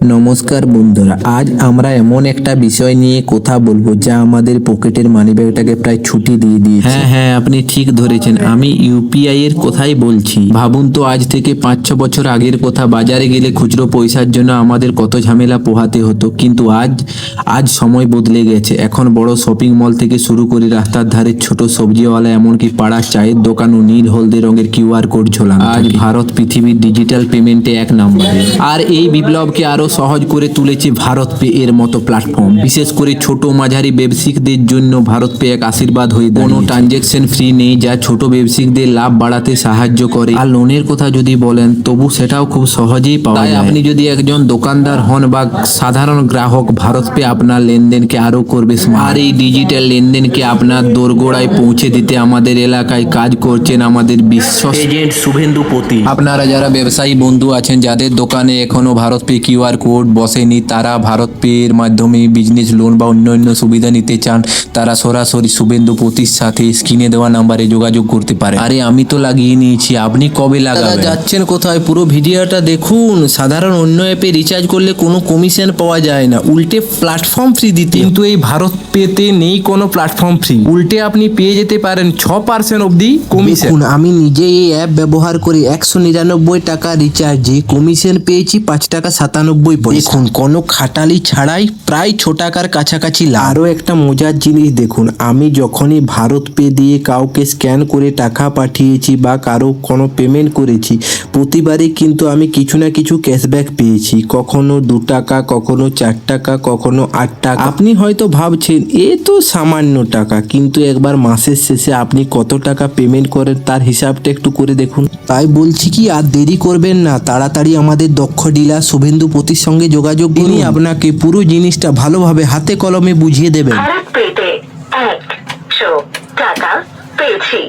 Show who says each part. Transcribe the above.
Speaker 1: নমস্কার বন্ধুরা, আজ আমরা এমন একটা বিষয় নিয়ে কথা বলবো যা আমাদের পকেটের মানিব্যাগটাকে প্রায় ছুটি দিয়ে দিয়েছে। হ্যাঁ, আপনি ঠিক ধরেছেন, আমি ইউপিআই এর কথাই বলছি। ভাবুন তো, আজ থেকে 5-6 বছর আগের কথা। বাজারে গেলে খুচরো পয়সার জন্য আমাদের কত ঝামেলা পোহাতে হতো, কিন্তু আজ সময় বদলে গেছে। এখন বড় শপিং মল থেকে শুরু করে রাস্তার ধারে ছোট সবজিওয়ালা, এমনকি পাড়ার চায়ের দোকানও নীল হলদে রঙের কিউআর কোড ঝোলানো। আজ ভারত পৃথিবীর ডিজিটাল পেমেন্টে এক নম্বরে। আর এই বিপ্লবকে আরো সহজ করে তুলেছে ভারত পে এর মতো প্ল্যাটফর্ম। বিশেষ করে ছোট মাঝারি ব্যবসায়িকদের জন্য ভারত পে এক আশীর্বাদ হয়ে দাঁড়িয়েছে। কোনো ট্রানজেকশন ফ্রি নেই, যা ছোট ব্যবসায়িকদের লাভ বাড়াতে সাহায্য করে। আর লোনের কথা যদি বলেন, তবু সেটাও খুব সহজেই পাওয়া যায়। আপনি যদি একজন দোকানদার হন বা সাধারণ গ্রাহক, ভারত পে আপনার লেনদেনকে আরো করবে স্মার্ট। আর এই ডিজিটাল লেনদেনকে আপনার দোরগোড়ায় পৌঁছে দিতে আমাদের এলাকায় কাজ করছেন আমাদের বিশ্বস্ত
Speaker 2: এজেন্ট শুভেন্দু পতি।
Speaker 1: আপনারা যারা ব্যবসায়ী বন্ধু আছেন, যাদের দোকানে এখনো ভারত পে কিউআর কোড বসেনি, তারা ভারত পে এর মাধ্যমে বিজনেস লোন বা অন্যান্য সুবিধা নিতে চান, তারা সরাসরি শুভেন্দু পতির সাথে স্ক্রিনে দেওয়া নাম্বারে যোগাযোগ করতে পারে। আরে আমি তো লাগিয়ে নিয়েছি, আপনি কবে লাগাবেন? যাচ্ছেন কোথায়? পুরো ভিডিওটা দেখুন। সাধারণ অন্য অ্যাপে রিচার্জ করলে কোনো কমিশন পাওয়া যায় না, উল্টে প্ল্যাটফর্ম ফ্রি দিতে। কিন্তু এই ভারত পেতে নেই কোনো প্ল্যাটফর্ম ফ্রি, উল্টে আপনি পেয়ে যেতে পারেন 6% অবধি কমিশন।
Speaker 3: আমি নিজে এই অ্যাপ ব্যবহার করে 199 টাকা রিচার্জে কমিশন পেয়েছি 5 টাকা 97 পয়সা। দেখুন, কোনো খাটালি ছাড়াই প্রায় 6 টাকার কাছাকাছি লাভ। আরও একটা মজার জিনিস দেখুন, আমি যখনই ভারত পে দিয়ে কাউকে স্ক্যান করে টাকা পাঠিয়েছি বা কারো কোনো পেমেন্ট করেছি, প্রতিবারই কিন্তু আমি কিছু না কিছু ক্যাশব্যাক পেয়েছি। কখনো 2 টাকা, কখনো 4 টাকা, কখনো 8 টাকা। আপনি হয়তো ভাবছেন এ তো সামান্য টাকা, কিন্তু একবার মাসের শেষে আপনি কত টাকা পেমেন্ট করেন তার হিসাবটা একটু করে দেখুন। তাই বলছি কি, আর দেরি করবেন না, তাড়াতাড়ি আমাদের দক্ষ ডিলার শুভেন্দু পতির সঙ্গে যোগাযোগ করুন। তিনি আপনাকে পুরো জিনিসটা ভালোভাবে হাতে কলমে বুঝিয়ে দেবেন।
Speaker 4: ভারত পেতে 100 টাকা পেয়েছি।